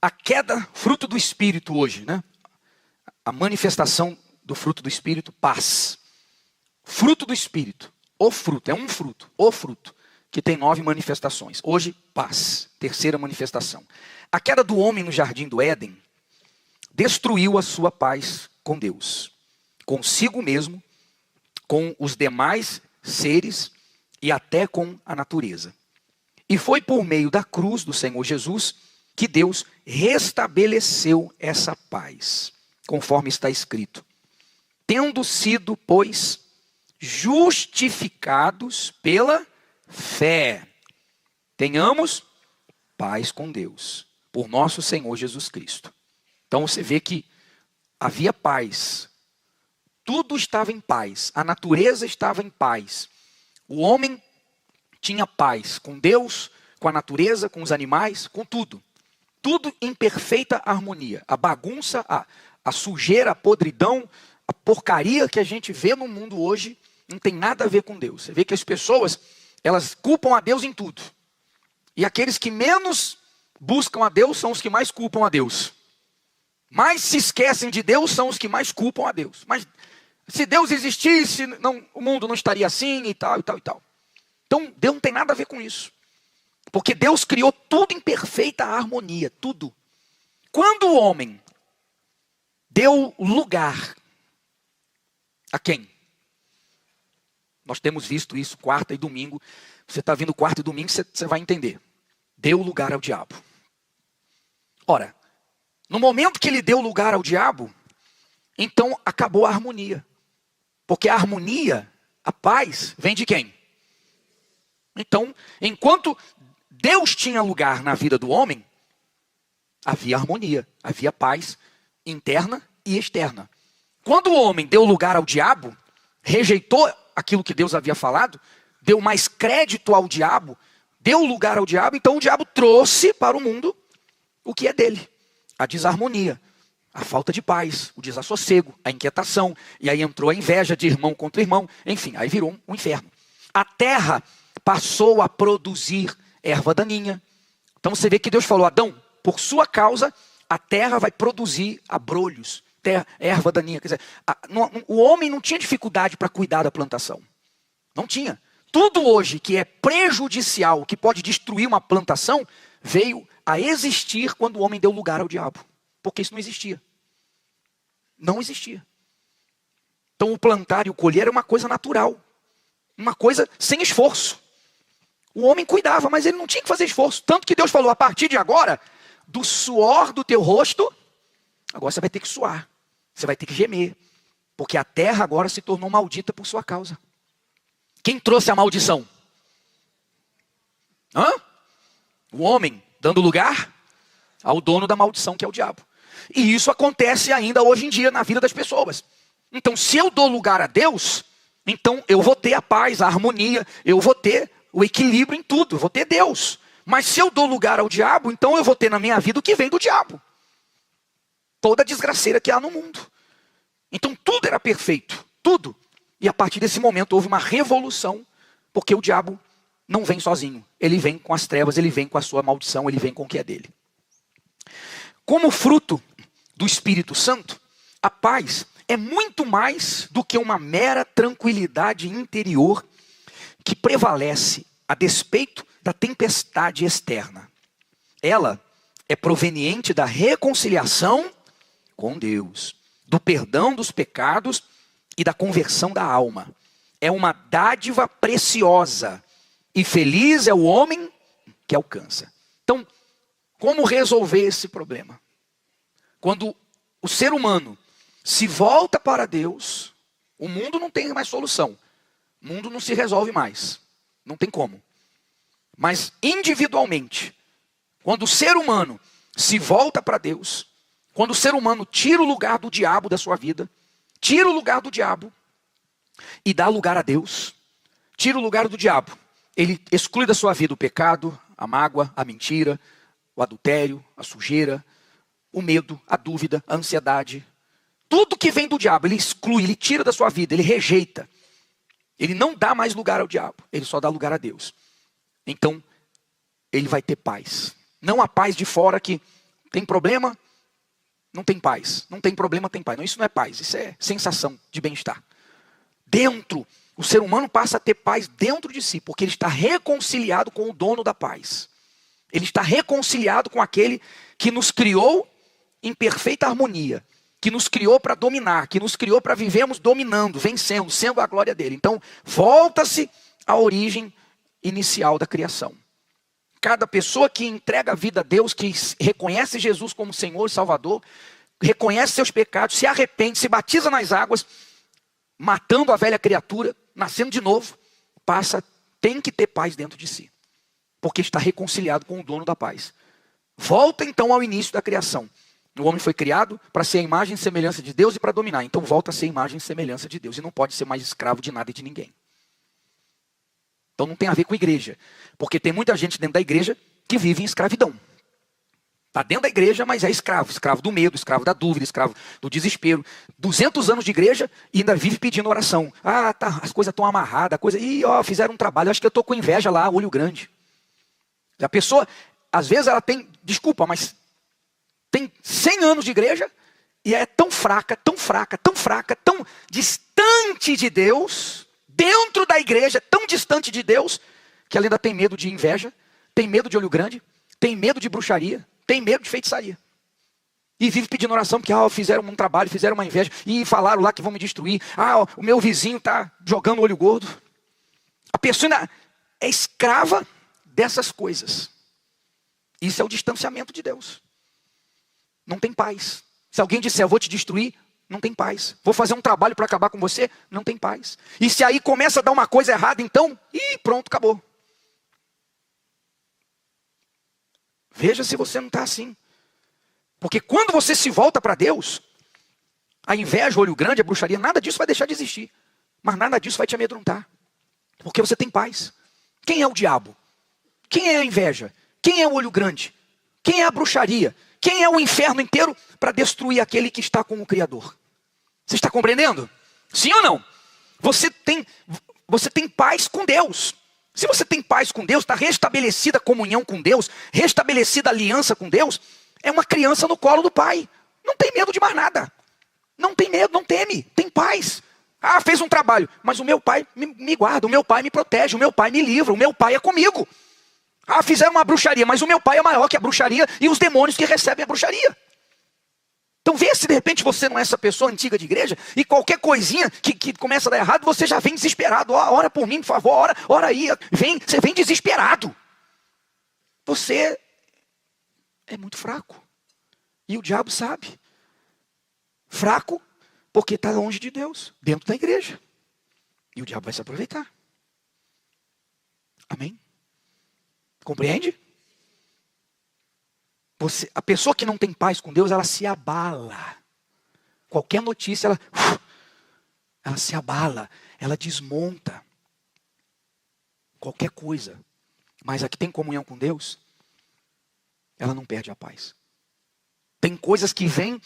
A queda, fruto do Espírito hoje, né? A manifestação do fruto do Espírito, paz. Fruto do Espírito, o fruto, é um fruto, o fruto, que tem 9 manifestações. Hoje, paz, terceira manifestação. A queda do homem no jardim do Éden destruiu a sua paz com Deus, consigo mesmo, com os demais seres e até com a natureza. E foi por meio da cruz do Senhor Jesus que Deus restabeleceu essa paz, conforme está escrito. Tendo sido, pois, justificados pela fé, tenhamos paz com Deus, por nosso Senhor Jesus Cristo. Então você vê que havia paz, tudo estava em paz, a natureza estava em paz, o homem tinha paz com Deus, com a natureza, com os animais, com tudo. Tudo em perfeita harmonia. A bagunça, a sujeira, a podridão, a porcaria que a gente vê no mundo hoje não tem nada a ver com Deus. Você vê que as pessoas, elas culpam a Deus em tudo. E aqueles que menos buscam a Deus são os que mais culpam a Deus. Mais se esquecem de Deus são os que mais culpam a Deus. Mas se Deus existisse, não, o mundo não estaria assim e tal, e tal, e tal. Então Deus não tem nada a ver com isso. Porque Deus criou tudo em perfeita harmonia, tudo. Quando o homem deu lugar a quem? Nós temos visto isso quarta e domingo. Você está vindo quarta e domingo, você vai entender. Deu lugar ao diabo. Ora, no momento que ele deu lugar ao diabo, então acabou a harmonia. Porque a harmonia, a paz, vem de quem? Então, enquanto Deus tinha lugar na vida do homem, havia harmonia, havia paz interna e externa. Quando o homem deu lugar ao diabo, rejeitou aquilo que Deus havia falado, deu mais crédito ao diabo, deu lugar ao diabo, então o diabo trouxe para o mundo o que é dele. A desarmonia, a falta de paz, o desassossego, a inquietação, e aí entrou a inveja de irmão contra irmão, enfim, aí virou um inferno. A terra passou a produzir erva daninha. Então você vê que Deus falou, Adão, por sua causa, a terra vai produzir abrolhos, erva daninha. Quer dizer, o homem não tinha dificuldade para cuidar da plantação. Não tinha. Tudo hoje que é prejudicial, que pode destruir uma plantação, veio a existir quando o homem deu lugar ao diabo. Porque isso não existia. Não existia. Então o plantar e o colher é uma coisa natural. Uma coisa sem esforço. O homem cuidava, mas ele não tinha que fazer esforço. Tanto que Deus falou, a partir de agora, do suor do teu rosto, agora você vai ter que suar. Você vai ter que gemer. Porque a terra agora se tornou maldita por sua causa. Quem trouxe a maldição? O homem, dando lugar ao dono da maldição, que é o diabo. E isso acontece ainda hoje em dia na vida das pessoas. Então, se eu dou lugar a Deus, então eu vou ter a paz, a harmonia, eu vou ter o equilíbrio em tudo, eu vou ter Deus. Mas se eu dou lugar ao diabo, então eu vou ter na minha vida o que vem do diabo. Toda a desgraceira que há no mundo. Então tudo era perfeito, tudo. E a partir desse momento houve uma revolução, porque o diabo não vem sozinho. Ele vem com as trevas, ele vem com a sua maldição, ele vem com o que é dele. Como fruto do Espírito Santo, a paz é muito mais do que uma mera tranquilidade interior que prevalece a despeito da tempestade externa. Ela é proveniente da reconciliação com Deus, do perdão dos pecados e da conversão da alma. É uma dádiva preciosa e feliz é o homem que alcança. Então, como resolver esse problema? Quando o ser humano se volta para Deus, o mundo não tem mais solução. O mundo não se resolve mais. Não tem como. Mas individualmente, quando o ser humano se volta para Deus, quando o ser humano tira o lugar do diabo da sua vida, tira o lugar do diabo e dá lugar a Deus, tira o lugar do diabo. Ele exclui da sua vida o pecado, a mágoa, a mentira, o adultério, a sujeira, o medo, a dúvida, a ansiedade. Tudo que vem do diabo, ele exclui, ele tira da sua vida, ele rejeita. Ele não dá mais lugar ao diabo, ele só dá lugar a Deus. Então, ele vai ter paz. Não a paz de fora que Tem problema, não tem paz. Não tem problema, tem paz. Não, isso não é paz, isso é sensação de bem-estar. Dentro, o ser humano passa a ter paz dentro de si, porque ele está reconciliado com o dono da paz. Ele está reconciliado com aquele que nos criou em perfeita harmonia, que nos criou para dominar, que nos criou para vivermos dominando, vencendo, sendo a glória dele. Então, volta-se à origem inicial da criação. Cada pessoa que entrega a vida a Deus, que reconhece Jesus como Senhor e Salvador, reconhece seus pecados, se arrepende, se batiza nas águas, matando a velha criatura, nascendo de novo, tem que ter paz dentro de si. Porque está reconciliado com o dono da paz. Volta então ao início da criação. O homem foi criado para ser a imagem e semelhança de Deus e para dominar. Então volta a ser a imagem e semelhança de Deus. E não pode ser mais escravo de nada e de ninguém. Então não tem a ver com igreja. Porque tem muita gente dentro da igreja que vive em escravidão. Está dentro da igreja, mas é escravo. Escravo do medo, escravo da dúvida, escravo do desespero. 200 anos de igreja e ainda vive pedindo oração. As coisas estão amarradas. Fizeram um trabalho. Acho que eu estou com inveja lá, olho grande. A pessoa, às vezes ela tem, desculpa, mas tem 100 anos de igreja e é tão fraca, tão distante de Deus, dentro da igreja, tão distante de Deus, que ela ainda tem medo de inveja, tem medo de olho grande, tem medo de bruxaria, tem medo de feitiçaria. E vive pedindo oração porque fizeram um trabalho, fizeram uma inveja e falaram lá que vão me destruir. O meu vizinho está jogando olho gordo. A pessoa ainda é escrava dessas coisas. Isso é o distanciamento de Deus. Não tem paz. Se alguém disser, eu vou te destruir, não tem paz. Vou fazer um trabalho para acabar com você, não tem paz. E se aí começa a dar uma coisa errada, então, pronto, acabou. Veja se você não está assim. Porque quando você se volta para Deus, a inveja, o olho grande, a bruxaria, nada disso vai deixar de existir. Mas nada disso vai te amedrontar. Porque você tem paz. Quem é o diabo? Quem é a inveja? Quem é o olho grande? Quem é a bruxaria? Quem é o inferno inteiro para destruir aquele que está com o Criador? Você está compreendendo? Sim ou não? Você tem paz com Deus. Se você tem paz com Deus, está restabelecida a comunhão com Deus, restabelecida a aliança com Deus, é uma criança no colo do pai. Não tem medo de mais nada. Não tem medo, não teme, tem paz. Fez um trabalho, mas o meu pai me guarda, o meu pai me protege, o meu pai me livra, o meu pai é comigo. Fizeram uma bruxaria, mas o meu pai é maior que a bruxaria e os demônios que recebem a bruxaria. Então vê se de repente você não é essa pessoa antiga de igreja e qualquer coisinha que começa a dar errado, você já vem desesperado. Ora por mim, por favor, ora aí. Você vem desesperado. Você é muito fraco. E o diabo sabe. Fraco porque está longe de Deus, dentro da igreja. E o diabo vai se aproveitar. Amém? Compreende? A pessoa que não tem paz com Deus, ela se abala. Qualquer notícia, ela se abala, ela desmonta. Qualquer coisa. Mas a que tem comunhão com Deus, ela não perde a paz. Tem coisas que vêm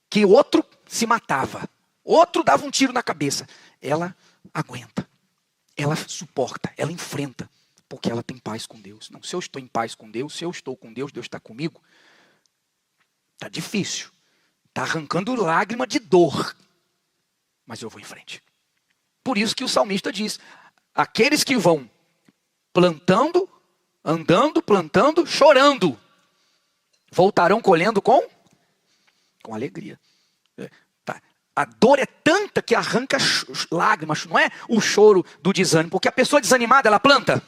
que outro se matava. Outro dava um tiro na cabeça. Ela aguenta. Ela suporta, ela enfrenta. Porque ela tem paz com Deus. Não, se eu estou em paz com Deus, se eu estou com Deus, Deus está comigo. Está difícil. Está arrancando lágrima de dor. Mas eu vou em frente. Por isso que o salmista diz, aqueles que vão plantando, andando, plantando, chorando, voltarão colhendo com alegria. A dor é tanta que arranca lágrimas. Não é o choro do desânimo. Porque a pessoa desanimada, ela planta.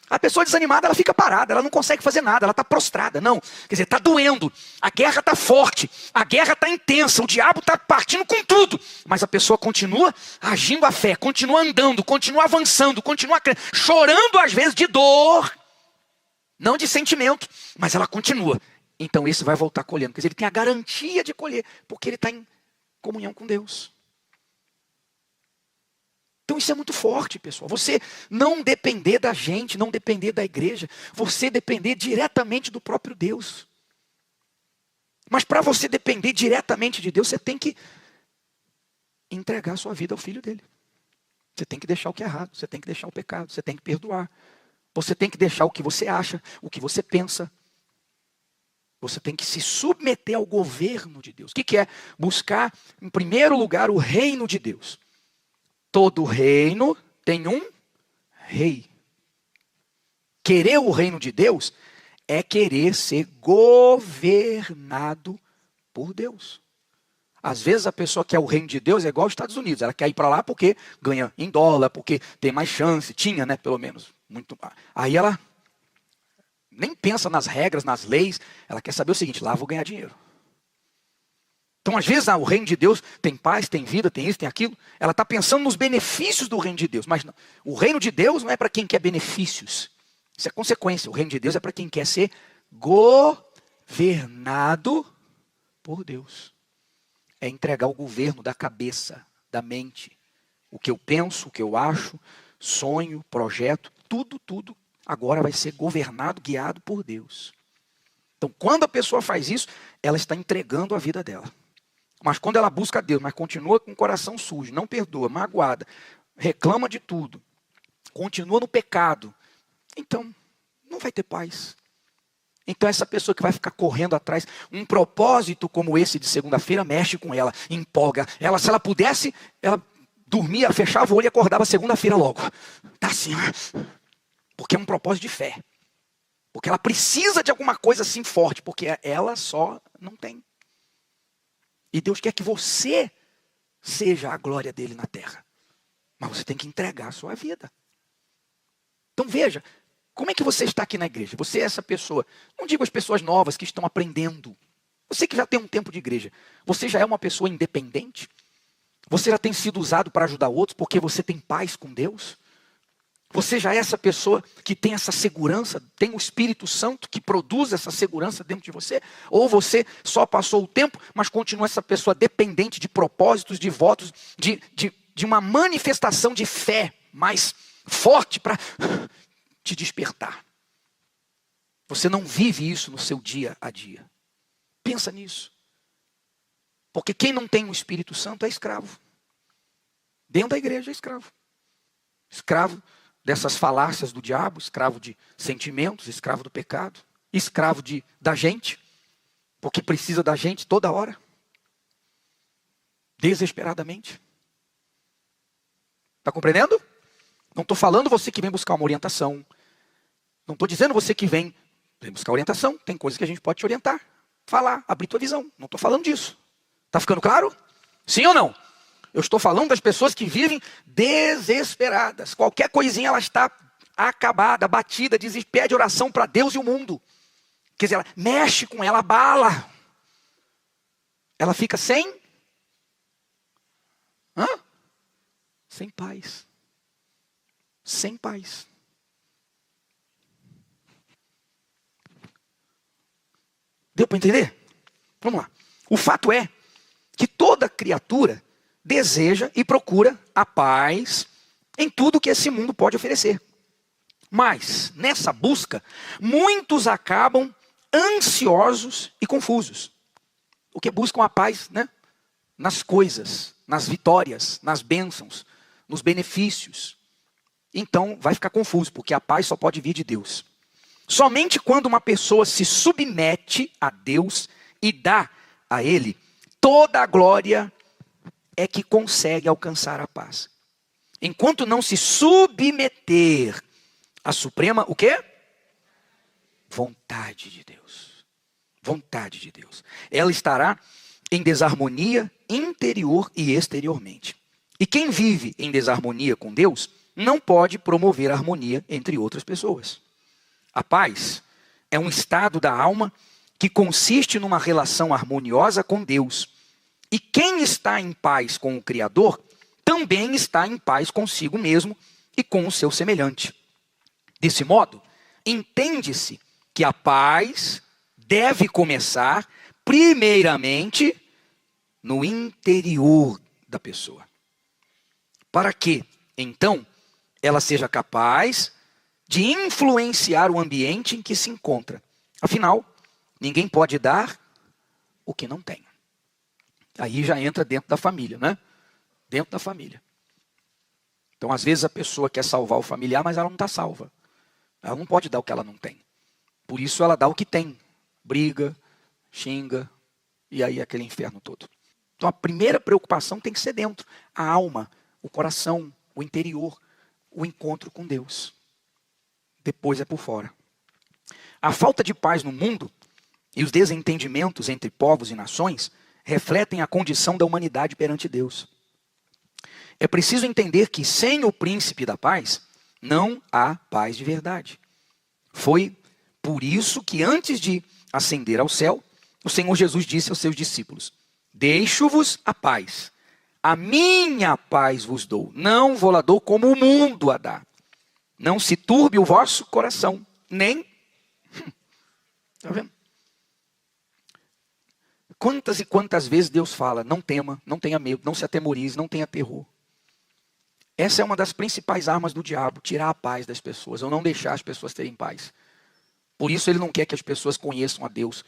A pessoa desanimada, ela fica parada, ela não consegue fazer nada, ela está prostrada. Não, quer dizer, está doendo, a guerra está forte, a guerra está intensa, o diabo está partindo com tudo. Mas a pessoa continua agindo a fé, continua andando, continua avançando, continua chorando às vezes de dor, não de sentimento, mas ela continua. Então esse vai voltar colhendo, quer dizer, ele tem a garantia de colher, porque ele está em comunhão com Deus. Então isso é muito forte, pessoal. Você não depender da gente, não depender da igreja. Você depender diretamente do próprio Deus. Mas para você depender diretamente de Deus, você tem que entregar a sua vida ao Filho dele. Você tem que deixar o que é errado, você tem que deixar o pecado, você tem que perdoar. Você tem que deixar o que você acha, o que você pensa. Você tem que se submeter ao governo de Deus. O que é? Buscar, em primeiro lugar, o reino de Deus. Todo reino tem um rei. Querer o reino de Deus é querer ser governado por Deus. Às vezes a pessoa quer o reino de Deus é igual aos Estados Unidos. Ela quer ir para lá porque ganha em dólar, porque tem mais chance. Tinha, né, pelo menos. Muito. Aí ela nem pensa nas regras, nas leis. Ela quer saber o seguinte: lá eu vou ganhar dinheiro. Então, às vezes, o reino de Deus tem paz, tem vida, tem isso, tem aquilo. Ela está pensando nos benefícios do reino de Deus. Mas não, o reino de Deus não é para quem quer benefícios. Isso é consequência. O reino de Deus é para quem quer ser governado por Deus. É entregar o governo da cabeça, da mente. O que eu penso, o que eu acho, sonho, projeto, tudo agora vai ser governado, guiado por Deus. Então, quando a pessoa faz isso, ela está entregando a vida dela. Mas quando ela busca a Deus, mas continua com o coração sujo, não perdoa, magoada, reclama de tudo, continua no pecado, então não vai ter paz. Então essa pessoa que vai ficar correndo atrás, um propósito como esse de segunda-feira mexe com ela, empolga. Ela, se ela pudesse, ela dormia, fechava o olho e acordava segunda-feira logo. Tá assim, porque é um propósito de fé. Porque ela precisa de alguma coisa assim forte, porque ela só não tem. E Deus quer que você seja a glória dele na terra. Mas você tem que entregar a sua vida. Então veja, como é que você está aqui na igreja? Você é essa pessoa. Não digo as pessoas novas que estão aprendendo. Você que já tem um tempo de igreja. Você já é uma pessoa independente? Você já tem sido usado para ajudar outros porque você tem paz com Deus? Você já é essa pessoa que tem essa segurança, tem o Espírito Santo que produz essa segurança dentro de você? Ou você só passou o tempo, mas continua essa pessoa dependente de propósitos, de votos, de uma manifestação de fé mais forte para te despertar? Você não vive isso no seu dia a dia. Pensa nisso. Porque quem não tem o Espírito Santo é escravo. Dentro da igreja é escravo. Escravo dessas falácias do diabo, escravo de sentimentos, escravo do pecado, escravo da gente, porque precisa da gente toda hora, desesperadamente. Está compreendendo? Não estou falando você que vem buscar uma orientação, não estou dizendo você que vem buscar orientação, tem coisas que a gente pode te orientar, falar, abrir tua visão, não estou falando disso. Está ficando claro? Sim ou não? Eu estou falando das pessoas que vivem desesperadas. Qualquer coisinha ela está acabada, batida, pede oração para Deus e o mundo. Quer dizer, ela mexe com ela, abala. Ela fica sem paz. Sem paz. Deu para entender? Vamos lá. O fato é que toda criatura deseja e procura a paz em tudo que esse mundo pode oferecer. Mas, nessa busca, muitos acabam ansiosos e confusos. Porque buscam a paz, né? Nas coisas, nas vitórias, nas bênçãos, nos benefícios. Então, vai ficar confuso, porque a paz só pode vir de Deus. Somente quando uma pessoa se submete a Deus e dá a Ele toda a glória é que consegue alcançar a paz. Enquanto não se submeter à suprema, o quê? Vontade de Deus. Vontade de Deus. Ela estará em desarmonia interior e exteriormente. E quem vive em desarmonia com Deus não pode promover harmonia entre outras pessoas. A paz é um estado da alma que consiste numa relação harmoniosa com Deus. E quem está em paz com o Criador, também está em paz consigo mesmo e com o seu semelhante. Desse modo, entende-se que a paz deve começar, primeiramente, no interior da pessoa. Para que, então, ela seja capaz de influenciar o ambiente em que se encontra. Afinal, ninguém pode dar o que não tem. Aí já entra dentro da família, né? Dentro da família. Então, às vezes, a pessoa quer salvar o familiar, mas ela não está salva. Ela não pode dar o que ela não tem. Por isso, ela dá o que tem. Briga, xinga, e aí aquele inferno todo. Então a primeira preocupação tem que ser dentro. A alma, o coração, o interior, o encontro com Deus. Depois é por fora. A falta de paz no mundo e os desentendimentos entre povos e nações refletem a condição da humanidade perante Deus. É preciso entender que sem o príncipe da paz, não há paz de verdade. Foi por isso que antes de ascender ao céu, o Senhor Jesus disse aos seus discípulos: deixo-vos a paz. A minha paz vos dou. Não vou lá dou como o mundo a dá. Não se turbe o vosso coração, nem... Está vendo? Quantas e quantas vezes Deus fala, não tema, não tenha medo, não se atemorize, não tenha terror. Essa é uma das principais armas do diabo, tirar a paz das pessoas, ou não deixar as pessoas terem paz. Por isso ele não quer que as pessoas conheçam a Deus,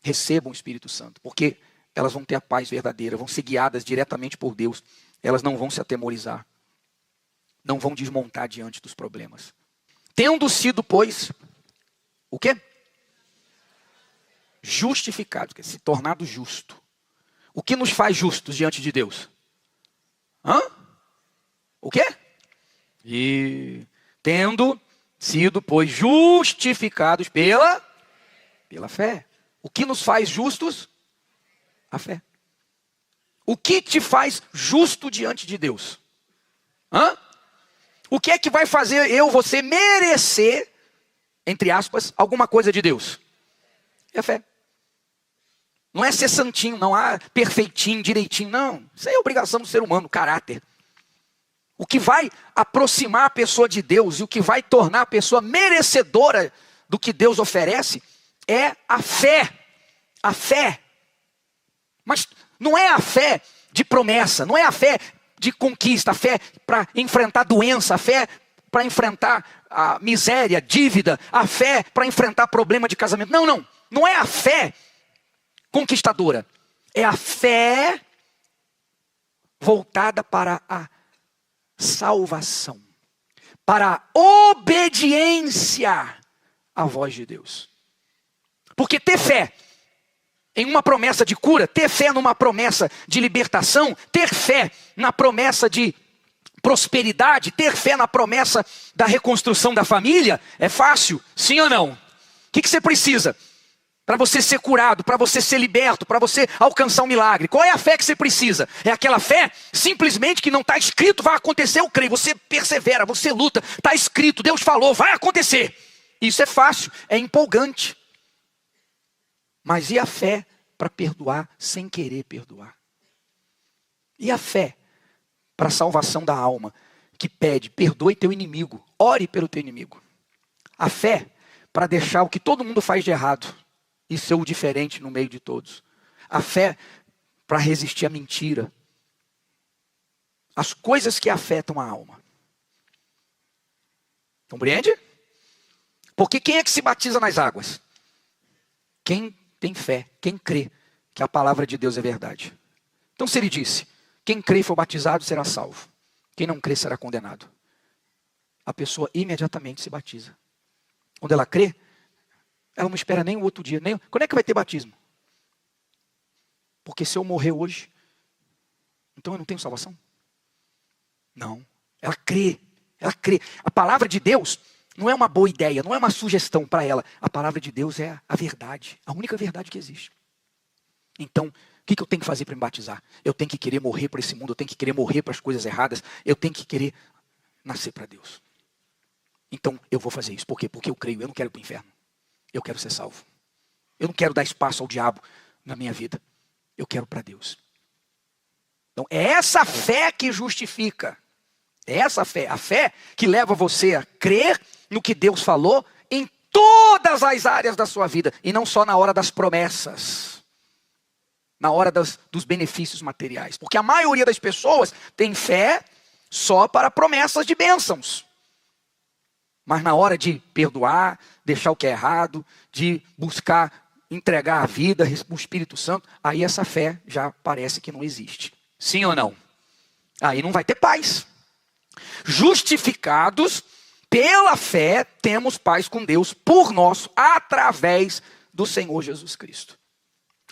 recebam o Espírito Santo, porque elas vão ter a paz verdadeira, vão ser guiadas diretamente por Deus, elas não vão se atemorizar, não vão desmontar diante dos problemas. Tendo sido, pois, o quê? Justificado, se tornado justo. O que nos faz justos diante de Deus? O quê? E tendo sido, pois, justificados pela fé. O que nos faz justos? A fé. O que te faz justo diante de Deus? O que é que vai fazer você merecer, entre aspas, alguma coisa de Deus? É a fé. Não é ser santinho, não há perfeitinho, direitinho, não. Isso é obrigação do ser humano, caráter. O que vai aproximar a pessoa de Deus e o que vai tornar a pessoa merecedora do que Deus oferece é a fé. A fé. Mas não é a fé de promessa, não é a fé de conquista, a fé para enfrentar doença, a fé para enfrentar a miséria, dívida, a fé para enfrentar problema de casamento. Não, não. Não é a fé conquistadora. É a fé voltada para a salvação, para a obediência à voz de Deus. Porque ter fé em uma promessa de cura, ter fé numa promessa de libertação, ter fé na promessa de prosperidade, ter fé na promessa da reconstrução da família, é fácil, sim ou não? O que você precisa? Para você ser curado, para você ser liberto, para você alcançar um milagre. Qual é a fé que você precisa? É aquela fé simplesmente que não está escrito, vai acontecer, eu creio. Você persevera, você luta, está escrito, Deus falou, vai acontecer. Isso é fácil, é empolgante. Mas e a fé para perdoar sem querer perdoar? E a fé para a salvação da alma, que pede, perdoe teu inimigo, ore pelo teu inimigo. A fé para deixar o que todo mundo faz de errado e ser o diferente no meio de todos. A fé para resistir à mentira. As coisas que afetam a alma. Compreende? Porque quem é que se batiza nas águas? Quem tem fé, quem crê que a palavra de Deus é verdade. Então se ele disse, quem crê e for batizado será salvo. Quem não crê será condenado. A pessoa imediatamente se batiza. Quando ela crê, ela não espera nem o outro dia. Quando é que vai ter batismo? Porque se eu morrer hoje, então eu não tenho salvação? Não. Ela crê. Ela crê. A palavra de Deus não é uma boa ideia, não é uma sugestão para ela. A palavra de Deus é a verdade. A única verdade que existe. Então, o que eu tenho que fazer para me batizar? Eu tenho que querer morrer para esse mundo. Eu tenho que querer morrer para as coisas erradas. Eu tenho que querer nascer para Deus. Então, eu vou fazer isso. Por quê? Porque eu creio. Eu não quero ir para o inferno. Eu quero ser salvo. Eu não quero dar espaço ao diabo na minha vida. Eu quero para Deus. Então, é essa fé que justifica. É essa fé. A fé que leva você a crer no que Deus falou em todas as áreas da sua vida. E não só na hora das promessas. Na hora dos benefícios materiais. Porque a maioria das pessoas tem fé só para promessas de bênçãos. Mas na hora de perdoar, deixar o que é errado, de buscar entregar a vida, o Espírito Santo, aí essa fé já parece que não existe. Sim ou não? Aí não vai ter paz. Justificados pela fé, temos paz com Deus por nós, através do Senhor Jesus Cristo.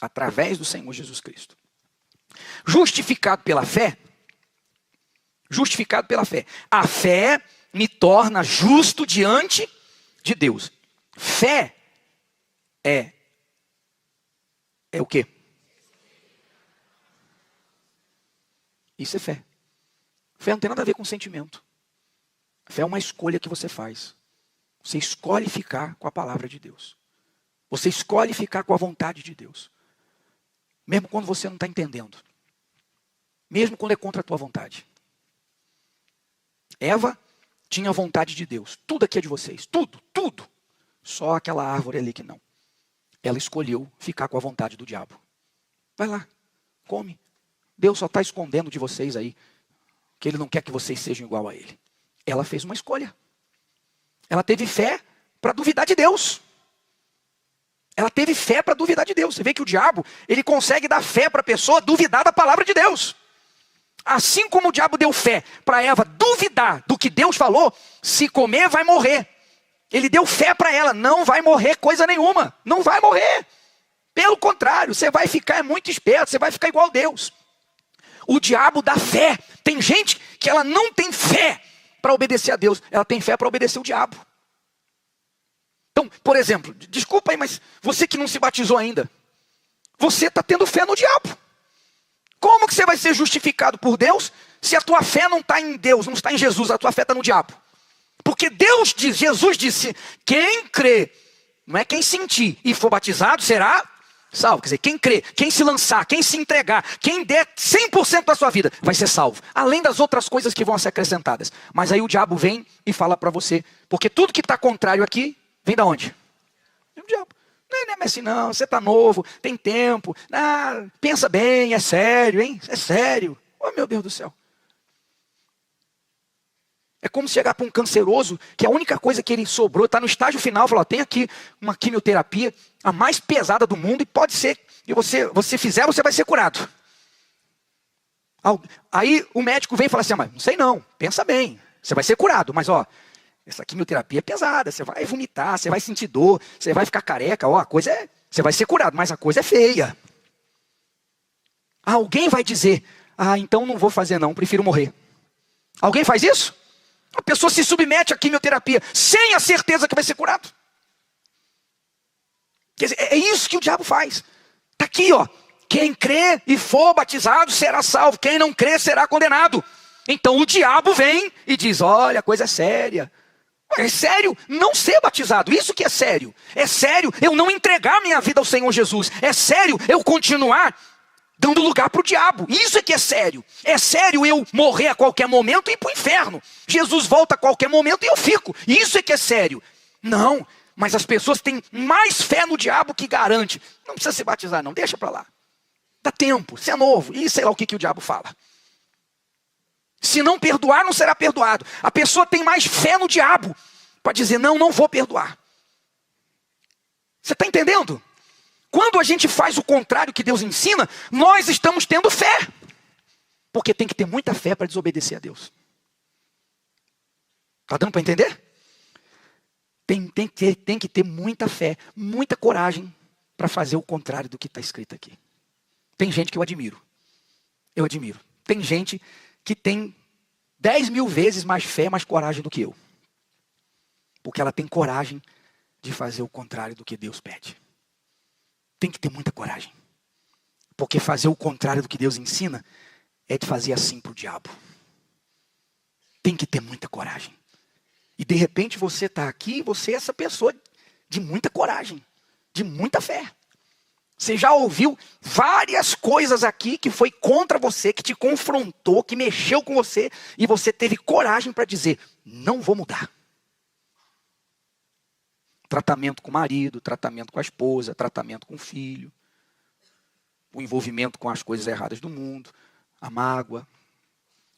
através do Senhor Jesus Cristo. Justificado pela fé. Justificado pela fé. A fé me torna justo diante de Deus. Fé é o quê? Isso é fé. Fé não tem nada a ver com sentimento. Fé é uma escolha que você faz. Você escolhe ficar com a palavra de Deus. Você escolhe ficar com a vontade de Deus. Mesmo quando você não está entendendo. Mesmo quando é contra a tua vontade. Eva tinha a vontade de Deus. Tudo aqui é de vocês. Tudo, tudo. Só aquela árvore ali que não. Ela escolheu ficar com a vontade do diabo. Vai lá, come. Deus só está escondendo de vocês aí. Que Ele não quer que vocês sejam igual a Ele. Ela fez uma escolha. Ela teve fé para duvidar de Deus. Ela teve fé para duvidar de Deus. Você vê que o diabo, ele consegue dar fé para a pessoa duvidar da palavra de Deus. Assim como o diabo deu fé para Eva duvidar do que Deus falou, se comer vai morrer. Ele deu fé para ela, não vai morrer coisa nenhuma. Não vai morrer. Pelo contrário, você vai ficar muito esperto, você vai ficar igual a Deus. O diabo dá fé. Tem gente que ela não tem fé para obedecer a Deus. Ela tem fé para obedecer o diabo. Então, por exemplo, desculpa aí, mas você que não se batizou ainda, você está tendo fé no diabo. Como que você vai ser justificado por Deus se a tua fé não está em Deus, não está em Jesus, a tua fé está no diabo? Porque Deus diz, Jesus disse, quem crê, não é quem sentir e for batizado será salvo. Quer dizer, quem crê, quem se lançar, quem se entregar, quem der 100% da sua vida, vai ser salvo. Além das outras coisas que vão ser acrescentadas. Mas aí o diabo vem e fala para você, porque tudo que está contrário aqui, vem da onde? Vem do diabo. Não é assim não, você está novo, tem tempo. Pensa bem, é sério, hein? É sério. Oh, meu Deus do céu. É como chegar para um canceroso, que a única coisa que ele sobrou, está no estágio final, falou, tem aqui uma quimioterapia, a mais pesada do mundo, e pode ser, e você fizer, você vai ser curado. Aí o médico vem e fala assim, mas não sei não, pensa bem, você vai ser curado, mas ó, essa quimioterapia é pesada, você vai vomitar, você vai sentir dor, você vai ficar careca, ó, a coisa é, você vai ser curado, mas a coisa é feia. Alguém vai dizer, então não vou fazer não, prefiro morrer. Alguém faz isso? A pessoa se submete à quimioterapia sem a certeza que vai ser curado. Quer dizer, é isso que o diabo faz. Está aqui, ó. Quem crê e for batizado será salvo. Quem não crê será condenado. Então o diabo vem e diz, olha, a coisa é séria. É sério não ser batizado. Isso que é sério. É sério eu não entregar minha vida ao Senhor Jesus. É sério eu continuar dando lugar para o diabo. Isso é que é sério. É sério eu morrer a qualquer momento e ir para o inferno. Jesus volta a qualquer momento e eu fico. Isso é que é sério. Não, mas as pessoas têm mais fé no diabo que garante. Não precisa se batizar não, deixa para lá. Dá tempo, você é novo. E sei lá o que o diabo fala. Se não perdoar, não será perdoado. A pessoa tem mais fé no diabo para dizer, não vou perdoar. Você está entendendo? Quando a gente faz o contrário que Deus ensina, nós estamos tendo fé. Porque tem que ter muita fé para desobedecer a Deus. Está dando para entender? Tem que ter muita fé, muita coragem para fazer o contrário do que está escrito aqui. Tem gente que eu admiro. Eu admiro. Tem gente que tem 10.000 vezes mais fé, mais coragem do que eu. Porque ela tem coragem de fazer o contrário do que Deus pede. Tem que ter muita coragem. Porque fazer o contrário do que Deus ensina é de fazer assim para o diabo. Tem que ter muita coragem. E de repente você está aqui e você é essa pessoa de muita coragem, de muita fé. Você já ouviu várias coisas aqui que foi contra você, que te confrontou, que mexeu com você. E você teve coragem para dizer, não vou mudar. Tratamento com o marido, tratamento com a esposa, tratamento com o filho. O envolvimento com as coisas erradas do mundo. A mágoa.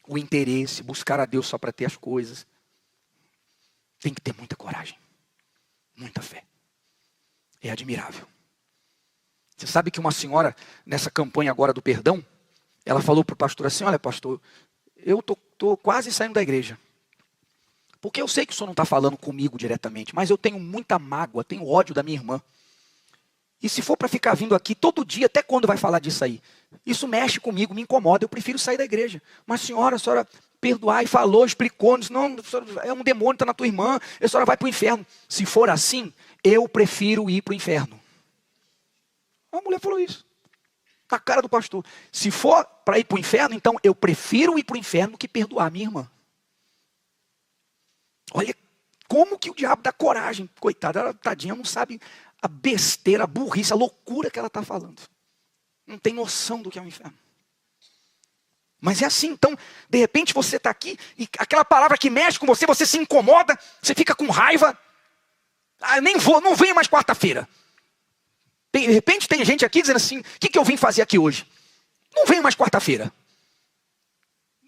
O interesse, buscar a Deus só para ter as coisas. Tem que ter muita coragem. Muita fé. É admirável. Você sabe que uma senhora, nessa campanha agora do perdão, ela falou para o pastor assim, olha pastor, eu tô quase saindo da igreja. Porque eu sei que o senhor não está falando comigo diretamente, mas eu tenho muita mágoa, tenho ódio da minha irmã. E se for para ficar vindo aqui todo dia, até quando vai falar disso aí? Isso mexe comigo, me incomoda, eu prefiro sair da igreja. Mas a senhora perdoar e falou, explicou, disse, não, é um demônio, está na tua irmã, a senhora vai para o inferno. Se for assim, eu prefiro ir para o inferno. A mulher falou isso, na cara do pastor. Se for para ir para o inferno, então eu prefiro ir para o inferno que perdoar minha irmã. Olha como que o diabo dá coragem. Coitada, ela, tadinha, não sabe a besteira, a burrice, a loucura que ela está falando. Não tem noção do que é o inferno. Mas é assim, então, de repente você está aqui e aquela palavra que mexe com você, você se incomoda, você fica com raiva. Ah, nem vou, não venho mais quarta-feira. De repente tem gente aqui dizendo assim, o que eu vim fazer aqui hoje? Não venho mais quarta-feira.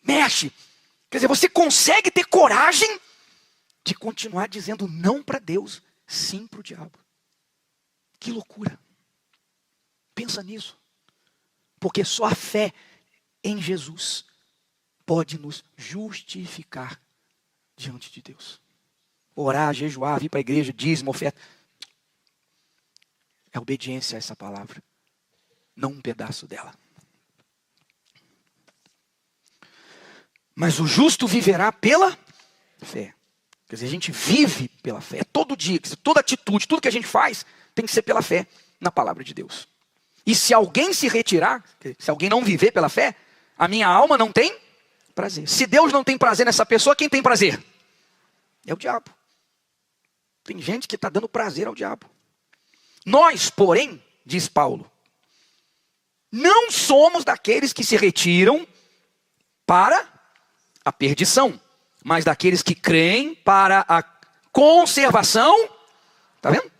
Mexe. Quer dizer, você consegue ter coragem de continuar dizendo não para Deus, sim para o diabo. Que loucura. Pensa nisso. Porque só a fé em Jesus pode nos justificar diante de Deus. Orar, jejuar, vir para a igreja, dízimo, oferta. É obediência a essa palavra. Não um pedaço dela. Mas o justo viverá pela fé. Quer dizer, a gente vive pela fé. Todo dia, quer dizer, toda atitude, tudo que a gente faz tem que ser pela fé na palavra de Deus. E se alguém se retirar, se alguém não viver pela fé, a minha alma não tem prazer. Se Deus não tem prazer nessa pessoa, quem tem prazer? É o diabo. Tem gente que está dando prazer ao diabo. Nós, porém, diz Paulo, não somos daqueles que se retiram para a perdição, mas daqueles que creem para a conservação. Está vendo?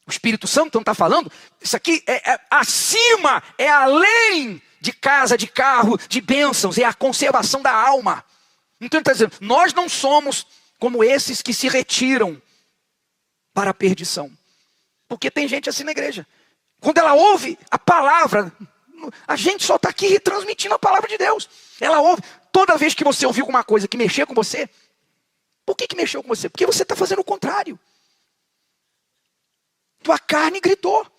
O Espírito Santo não está falando. Isso aqui é acima, é além de casa, de carro, de bênçãos. É a conservação da alma. Então ele está dizendo, nós não somos como esses que se retiram para a perdição. Porque tem gente assim na igreja. Quando ela ouve a palavra, a gente só está aqui retransmitindo a palavra de Deus. Ela ouve, toda vez que você ouviu alguma coisa que mexeu com você, por que mexeu com você? Porque você está fazendo o contrário. Tua carne gritou.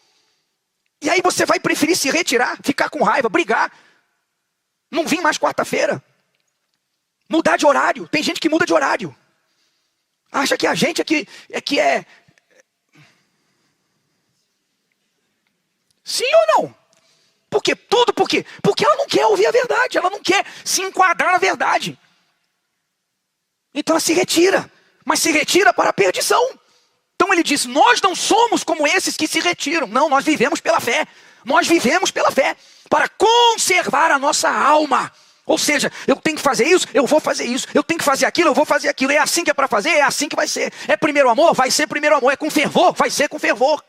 E aí você vai preferir se retirar, ficar com raiva, brigar. Não vir mais quarta-feira. Mudar de horário. Tem gente que muda de horário. Acha que a gente aqui é... Sim ou não? Por quê? Tudo por quê? Porque ela não quer ouvir a verdade. Ela não quer se enquadrar na verdade. Então ela se retira. Mas se retira para a perdição. Então ele diz, nós não somos como esses que se retiram. Não, nós vivemos pela fé. Nós vivemos pela fé. Para conservar a nossa alma. Ou seja, eu tenho que fazer isso, eu vou fazer isso. Eu tenho que fazer aquilo, eu vou fazer aquilo. É assim que é para fazer, é assim que vai ser. É primeiro amor? Vai ser primeiro amor. É com fervor? Vai ser com fervor.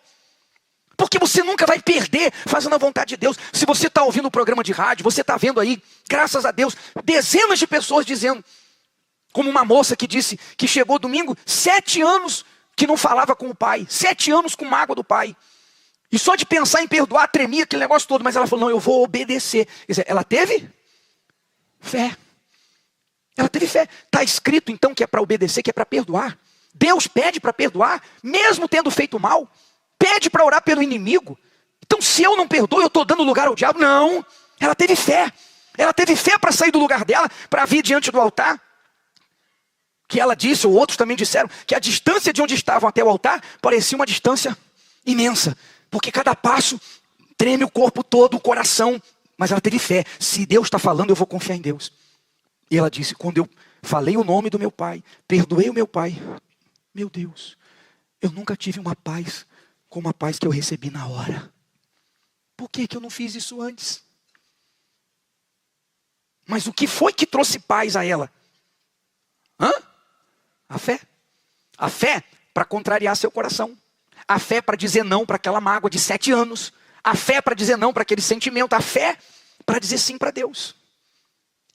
Porque você nunca vai perder fazendo a vontade de Deus. Se você está ouvindo o programa de rádio, você está vendo aí, graças a Deus, dezenas de pessoas dizendo, como uma moça que disse que chegou domingo, 7 anos que não falava com o pai, 7 anos com mágoa do pai. E só de pensar em perdoar, tremia aquele negócio todo, mas ela falou, não, eu vou obedecer. Quer dizer, ela teve fé. Ela teve fé. Está escrito então que é para obedecer, que é para perdoar. Deus pede para perdoar, mesmo tendo feito mal. Pede para orar pelo inimigo. Então se eu não perdoo, eu estou dando lugar ao diabo. Não, ela teve fé. Ela teve fé para sair do lugar dela, para vir diante do altar. Que ela disse, ou outros também disseram, que a distância de onde estavam até o altar parecia uma distância imensa. Porque cada passo treme o corpo todo, o coração. Mas ela teve fé. Se Deus está falando, eu vou confiar em Deus. E ela disse, quando eu falei o nome do meu pai, perdoei o meu pai, meu Deus, eu nunca tive uma paz como a paz que eu recebi na hora. Por que eu não fiz isso antes? Mas o que foi que trouxe paz a ela? A fé. A fé para contrariar seu coração. A fé para dizer não para aquela mágoa de 7 anos. A fé para dizer não para aquele sentimento. A fé para dizer sim para Deus.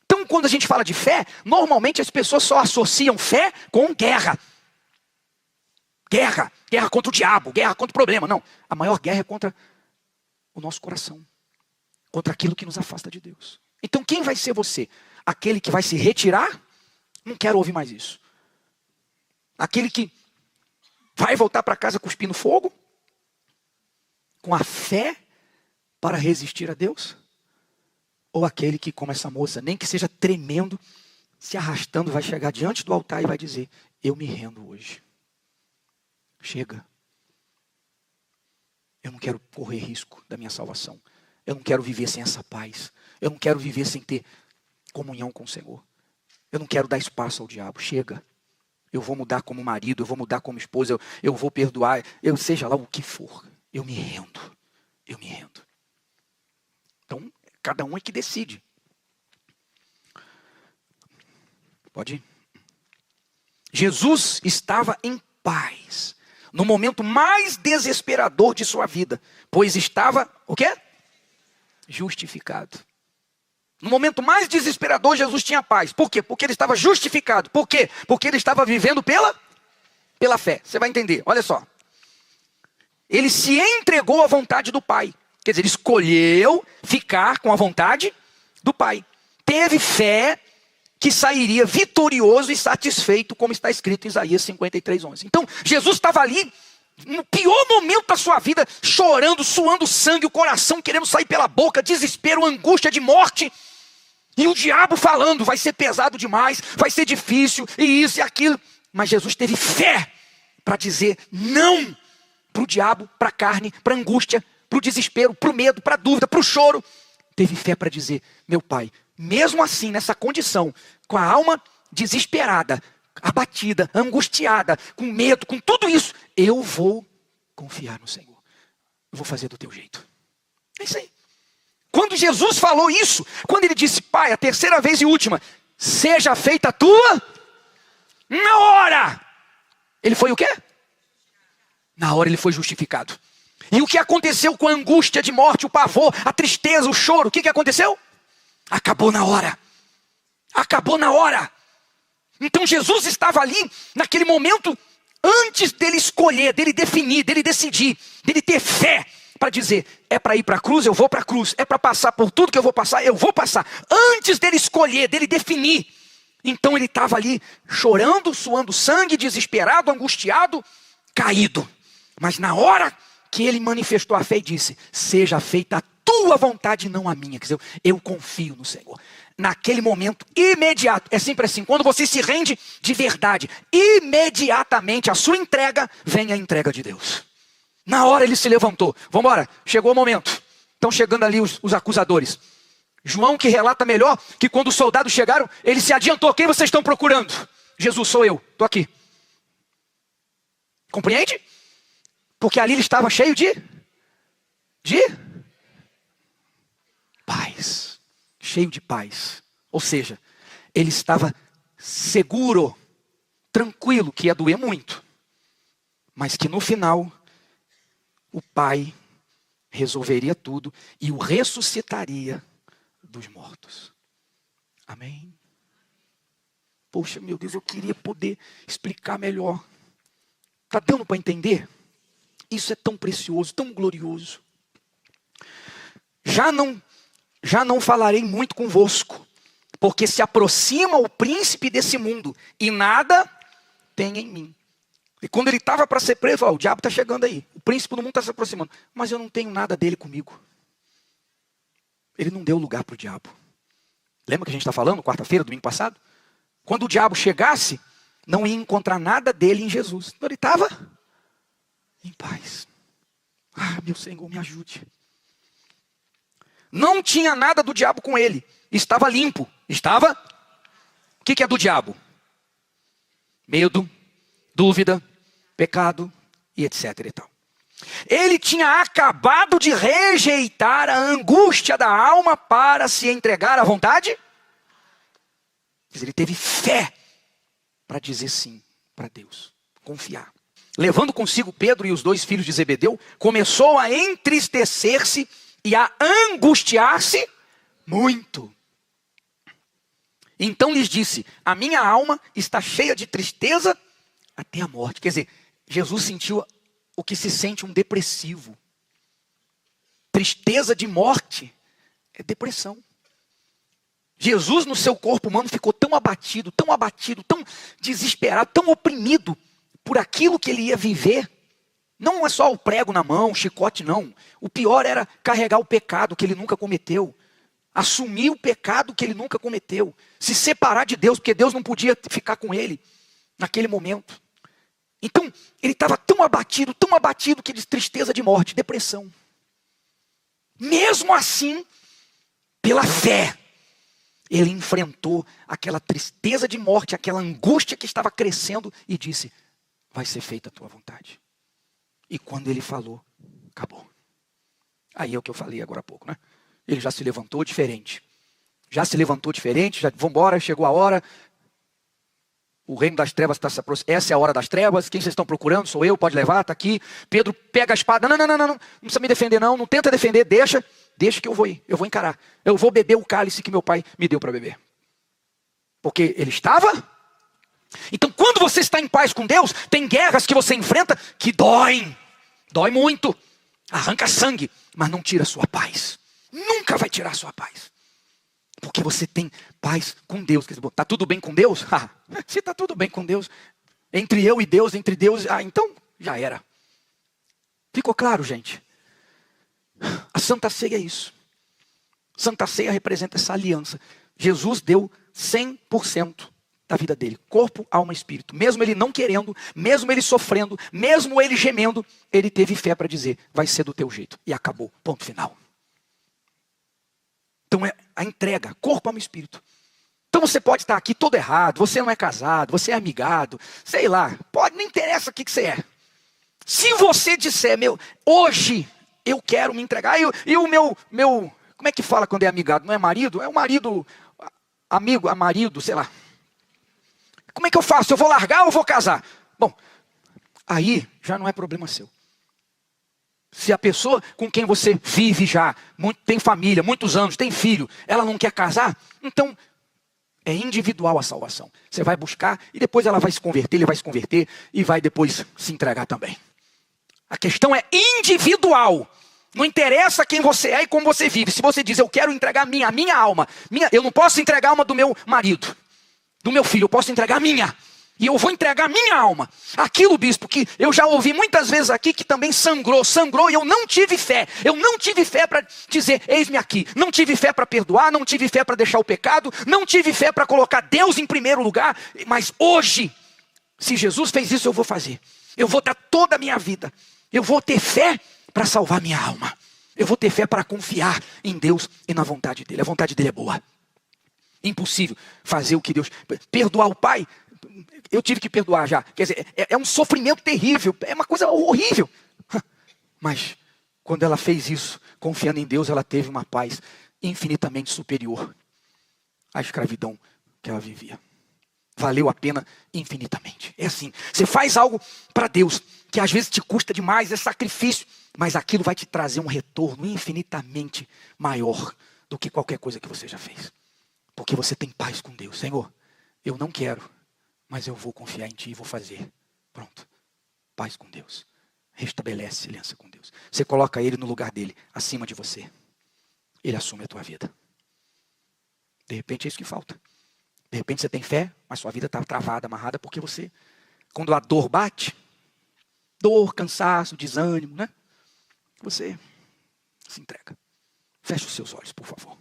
Então quando a gente fala de fé, normalmente as pessoas só associam fé com guerra. Guerra contra o diabo, guerra contra o problema. Não, a maior guerra é contra o nosso coração. Contra aquilo que nos afasta de Deus. Então quem vai ser você? Aquele que vai se retirar? Não quero ouvir mais isso. Aquele que vai voltar para casa cuspindo fogo? com a fé para resistir a Deus? Ou aquele que, como essa moça, nem que seja tremendo, se arrastando, vai chegar diante do altar e vai dizer: eu me rendo hoje. Chega. Eu não quero correr risco da minha salvação. Eu não quero viver sem essa paz. Eu não quero viver sem ter comunhão com o Senhor. Eu não quero dar espaço ao diabo. Chega. Eu vou mudar como marido, eu vou mudar como esposa, eu vou perdoar, eu seja lá o que for. Eu me rendo. Eu me rendo. Então, cada um é que decide. Pode ir. Jesus estava em paz, no momento mais desesperador de sua vida, pois estava, o quê? Justificado. No momento mais desesperador, Jesus tinha paz. Por quê? Porque ele estava justificado. Por quê? Porque ele estava vivendo pela fé. Você vai entender, olha só. Ele se entregou à vontade do Pai. Quer dizer, ele escolheu ficar com a vontade do Pai. Teve fé que sairia vitorioso e satisfeito, como está escrito em Isaías 53:11. Então, Jesus estava ali, no pior momento da sua vida, chorando, suando sangue, o coração querendo sair pela boca, desespero, angústia de morte. E o diabo falando: vai ser pesado demais, vai ser difícil, e isso e aquilo. Mas Jesus teve fé para dizer não para o diabo, para a carne, para a angústia, para o desespero, para o medo, para a dúvida, para o choro. Teve fé para dizer: meu Pai, mesmo assim, nessa condição, com a alma desesperada, abatida, angustiada, com medo, com tudo isso, eu vou confiar no Senhor. Eu vou fazer do teu jeito. É isso aí. Quando Jesus falou isso, quando ele disse: Pai, a terceira vez e última, seja feita a tua, na hora, ele foi o quê? Na hora ele foi justificado. E o que aconteceu com a angústia de morte, o pavor, a tristeza, o choro, o que aconteceu? Acabou na hora. Acabou na hora. Então Jesus estava ali, naquele momento, antes dele escolher, dele definir, dele decidir, dele ter fé, para dizer: é para ir para a cruz, eu vou para a cruz. É para passar por tudo que eu vou passar, eu vou passar. Antes dele escolher, dele definir. Então ele estava ali, chorando, suando sangue, desesperado, angustiado, caído. Mas na hora que ele manifestou a fé e disse: seja feita a tua vontade, não a minha. Quer dizer, eu confio no Senhor. Naquele momento imediato, é sempre assim, quando você se rende de verdade, imediatamente a sua entrega vem a entrega de Deus. Na hora ele se levantou. Vamos embora, chegou o momento. Estão chegando ali os acusadores. João, que relata melhor, que quando os soldados chegaram, ele se adiantou: quem vocês estão procurando? Jesus, sou eu, estou aqui. Compreende? Porque ali ele estava cheio de paz. Cheio de paz. Ou seja, ele estava seguro, tranquilo, que ia doer muito. Mas que no final, o Pai resolveria tudo e o ressuscitaria dos mortos. Amém? Poxa, meu Deus, eu queria poder explicar melhor. Está dando para entender? Isso é tão precioso, tão glorioso. Já não falarei muito convosco, porque se aproxima o príncipe desse mundo, e nada tem em mim. E quando ele estava para ser preso, o diabo está chegando aí. O príncipe do mundo está se aproximando. Mas eu não tenho nada dele comigo. Ele não deu lugar para o diabo. Lembra que a gente está falando, quarta-feira, domingo passado? Quando o diabo chegasse, não ia encontrar nada dele em Jesus. Então ele estava em paz. Ah, meu Senhor, me ajude. Não tinha nada do diabo com ele. Estava limpo. Estava? O que é do diabo? Medo, dúvida, pecado e etc e tal. Ele tinha acabado de rejeitar a angústia da alma para se entregar à vontade. Quer dizer, ele teve fé para dizer sim para Deus, confiar. Levando consigo Pedro e os 2 filhos de Zebedeu, começou a entristecer-se e a angustiar-se muito. Então lhes disse: a minha alma está cheia de tristeza até a morte. Quer dizer, Jesus sentiu o que se sente um depressivo. Tristeza de morte é depressão. Jesus no seu corpo humano ficou tão abatido, tão desesperado, tão oprimido por aquilo que ele ia viver Não é só o prego na mão, o chicote não. O pior era carregar o pecado que ele nunca cometeu. Assumir o pecado que ele nunca cometeu. Se separar de Deus, porque Deus não podia ficar com ele naquele momento. Então, ele estava tão abatido que de tristeza de morte, depressão. Mesmo assim, pela fé, ele enfrentou aquela tristeza de morte, aquela angústia que estava crescendo e disse, vai ser feita a tua vontade. E quando ele falou, acabou. Aí é o que eu falei agora há pouco, né? Ele já se levantou diferente. Já vamos embora, chegou a hora. O reino das trevas está se aproximando. Essa é a hora das trevas. Quem vocês estão procurando? Sou eu, pode levar, está aqui. Pedro pega a espada. Não precisa me defender não tenta defender, deixa que eu vou ir. Eu vou encarar. Eu vou beber o cálice que meu pai me deu para beber. Porque ele estava. Então quando você está em paz com Deus, tem guerras que você enfrenta que doem. Dói muito. Arranca sangue, mas não tira a sua paz. Nunca vai tirar a sua paz. Porque você tem paz com Deus. Está tudo bem com Deus? Se está tudo bem com Deus, entre eu e Deus, entre Deus, então já era. Ficou claro, gente? A Santa Ceia é isso. Santa Ceia representa essa aliança. Jesus deu 100% da vida dele. Corpo, alma e espírito. Mesmo ele não querendo, mesmo ele sofrendo, mesmo ele gemendo, ele teve fé para dizer, vai ser do teu jeito. E acabou. Ponto final. Então é a entrega, corpo, alma e espírito. Então você pode estar aqui todo errado, você não é casado, você é amigado, sei lá, não interessa o que você é. Se você disser, hoje eu quero me entregar, e o meu, como é que fala quando é amigado? Não é marido? É o marido, amigo, marido, sei lá. Como é que eu faço? Eu vou largar ou vou casar? Bom, aí já não é problema seu. Se a pessoa com quem você vive já, tem família, muitos anos, tem filho, ela não quer casar, então é individual a salvação. Você vai buscar e depois ela vai se converter, ele vai se converter e vai depois se entregar também. A questão é individual. Não interessa quem você é e como você vive. Se você diz, eu quero entregar a minha alma, eu não posso entregar a alma do meu marido, do meu filho, eu posso entregar a minha. E eu vou entregar minha alma. Aquilo, bispo, que eu já ouvi muitas vezes aqui, que também sangrou e eu não tive fé. Eu não tive fé para dizer, eis-me aqui. Não tive fé para perdoar, não tive fé para deixar o pecado, não tive fé para colocar Deus em primeiro lugar. Mas hoje, se Jesus fez isso, eu vou fazer. Eu vou dar toda a minha vida. Eu vou ter fé para salvar minha alma. Eu vou ter fé para confiar em Deus e na vontade dele. A vontade dele é boa. Impossível fazer o que Deus... Perdoar o pai... Eu tive que perdoar já. Quer dizer, é um sofrimento terrível. É uma coisa horrível. Mas, quando ela fez isso, confiando em Deus, ela teve uma paz infinitamente superior à escravidão que ela vivia. Valeu a pena infinitamente. É assim. Você faz algo para Deus, que às vezes te custa demais, é sacrifício. Mas aquilo vai te trazer um retorno infinitamente maior do que qualquer coisa que você já fez. Porque você tem paz com Deus. Senhor, eu não quero. Mas eu vou confiar em ti e vou fazer. Pronto. Paz com Deus. Restabelece aliança com Deus. Você coloca ele no lugar dele, acima de você. Ele assume a tua vida. De repente é isso que falta. De repente você tem fé, mas sua vida está travada, amarrada, porque você, quando a dor bate, dor, cansaço, desânimo, né? Você se entrega. Feche os seus olhos, por favor.